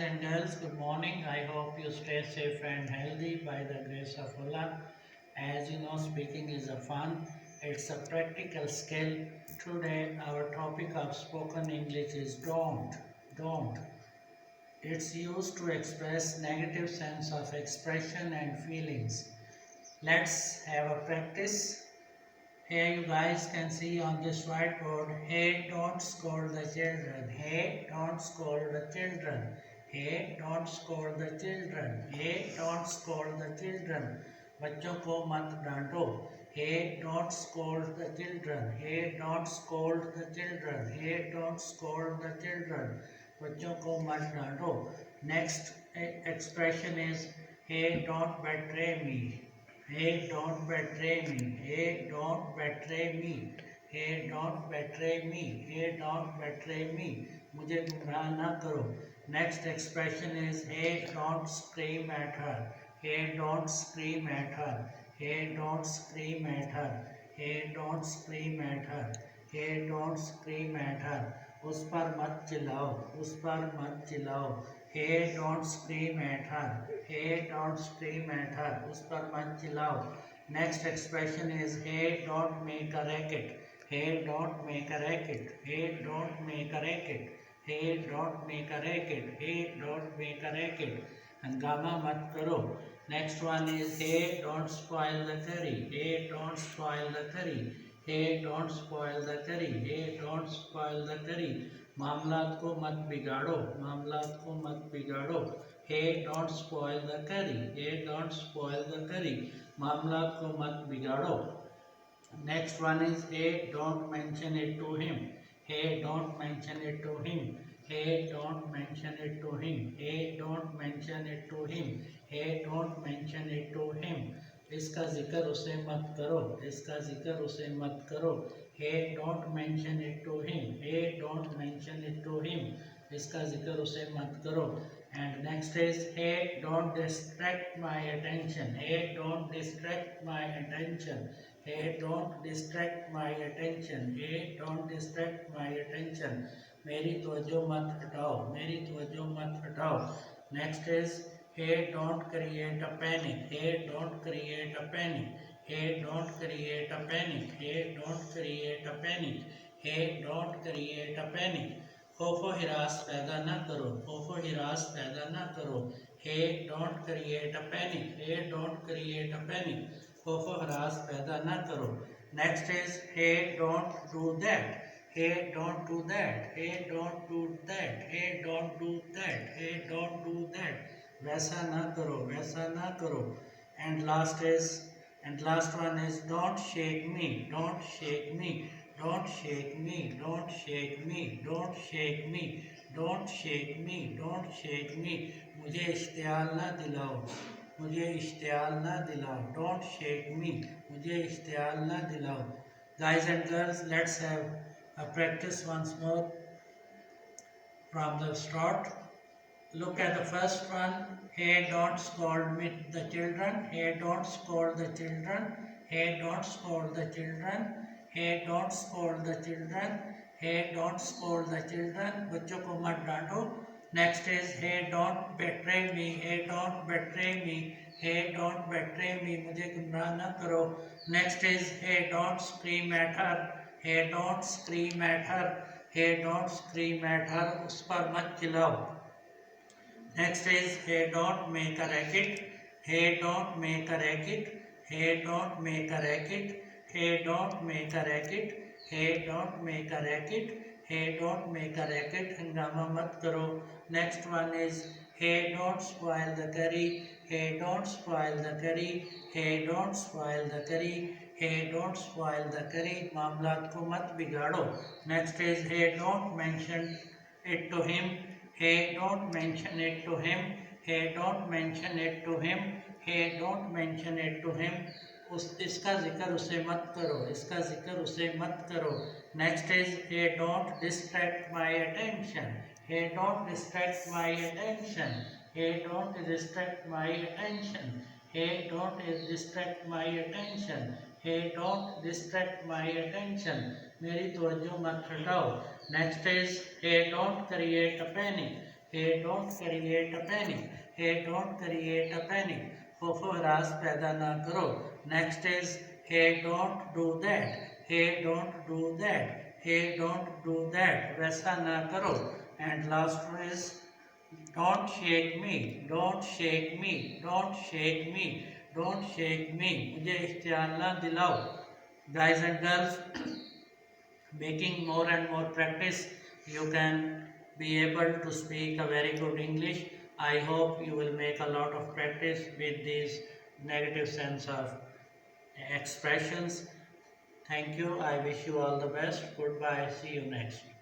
and girls, good morning. I hope you stay safe and healthy by the grace of Allah. As you know, speaking is a fun, it's a practical skill. Today, our topic of spoken English is don't. Don't. It's used to express negative sense of expression and feelings. Let's have a practice. Here you guys can see on this whiteboard, hey, don't scold the children. Hey, don't scold the children. Hey, don't scold the children. Hey, don't scold the children. बच्चों को मत डांटो. Hey, don't scold the children. Hey, don't scold the children. Hey, don't scold the children. बच्चों को मत डांटो. Next expression is, hey, don't betray me. Hey, don't betray me. Hey, don't betray me. Hey, don't betray me. Hey, don't betray me. मुझे गुमराह ना करो. Next expression is, hey, don't scream at her. Hey, don't scream at her. Hey, don't scream at her. Hey, don't scream at her. Hey, don't scream at her. उस पर मत चिल्लाओ. उस पर मत चिल्लाओ. Hey, don't scream at her. Hey, don't scream at her. उस पर मत चिल्लाओ. Next expression is, hey, don't make a racket. Hey, don't make a racket. Hey, don't make a racket. Hey, don't make a racket. Hey, don't make a racket. हंगामा मत करो. Next one is, hey, don't spoil the curry. Hey, don't spoil the curry. Hey, don't spoil the curry. Hey, don't spoil the curry. मामलात को मत बिगाड़ो. मामलात को मत बिगाड़ो. Hey, don't spoil the curry. Hey, don't spoil the curry. मामलात को मत बिगाड़ो. Next one is, hey, don't mention it to him. Hey, don't mention it to him. Hey, don't mention it to him. Hey, don't mention it to him. Hey, don't mention it to him. इसका जिक्र उसे मत करो. इसका जिक्र उसे मत करो. Hey, don't mention it to him. Hey, don't mention it to him. इसका जिक्र उसे मत करो. And next is, hey, don't distract my attention. Hey, don't distract my attention. Hey, don't distract my attention. Hey, don't distract my attention. मेरी तवज्जो मत हटाओ. मेरी तवज्जो मत हटाओ. Next is, hey, don't create a panic. Hey, don't create a panic. Hey, don't create a panic. Hey, don't create a panic. Hey, don't create a panic. खौफो हिरास पैदा ना करो. खौफो हिरास पैदा ना करो. Hey, don't create a panic. Hey, don't create a panic. खौफो हिरास पैदा ना करो. Next is, hey, don't do that. Hey, don't do that. Hey, don't do that. Hey, don't do that. Hey, don't do that. वैसा ना करो. वैसा ना करो. And last one is, don't shake me. Don't shake me. Don't shake me. Don't shake me. Don't shake me. Don't shake me. Don't shake me. मुझे इश्तियाल ना दिलाओ. मुझे इश्तियाल ना दिलाओ. Don't shake me. मुझे इश्तियाल ना दिलाओ. Guys and girls, let's have a practice once more from the start. Look at the first one. Hey, don't scold me the children. Hey, don't scold the children. Hey, don't scold the children. Hey, don't scold the children. Hey, don't scold the children. बच्चों को मत डांटो. Next is, hey, don't betray me. Hey, don't betray me. Hey, don't betray me. मुझे गुमराह न करो. Next is, hey, don't scream at her. Hey, don't scream at her. Hey, don't scream at her. उस पर मत चिल्लाओ. Next is, hey, don't make a racket. Hey, don't make a racket. Hey, don't make a racket. Hey, don't make a racket. Hey, don't make a racket. Hey, don't make a racket. हंगामा मत करो. Next one is, hey, don't spoil the curry. Hey, don't spoil the curry. Hey, don't spoil the curry. Hey, don't spoil the curry. मामलात को मत बिगाड़ो. Next is, hey, don't mention it to him. Hey, don't mention it to him. Hey, don't mention it to him. Hey, don't mention it to him. इसका जिक्र उसे मत करो. इसका जिक्र उसे मत करो. Next is, hey, don't distract my attention. Hey, don't distract my attention. Hey, don't distract my attention. Hey, don't distract my attention. Hey, don't distract my attention. मेरी तवज्जो मत हटाओ. Next is, hey, don't create a panic. Hey, don't create a panic. Hey, don't create a panic. फुफुरास पैदा ना करो. Next is hey, don't do that. Hey, don't do that. Hey, don't do that. वैसा ना करो. And last one is don't shake me. Don't shake me. Don't shake me. Don't shake me. मुझे इख्तियार ना दिलाओ. Guys and girls, making more and more practice, you can be able to speak a very good English. I hope you will make a lot of practice with these negative sense of expressions. Thank you. I wish you all the best. Goodbye. See you next.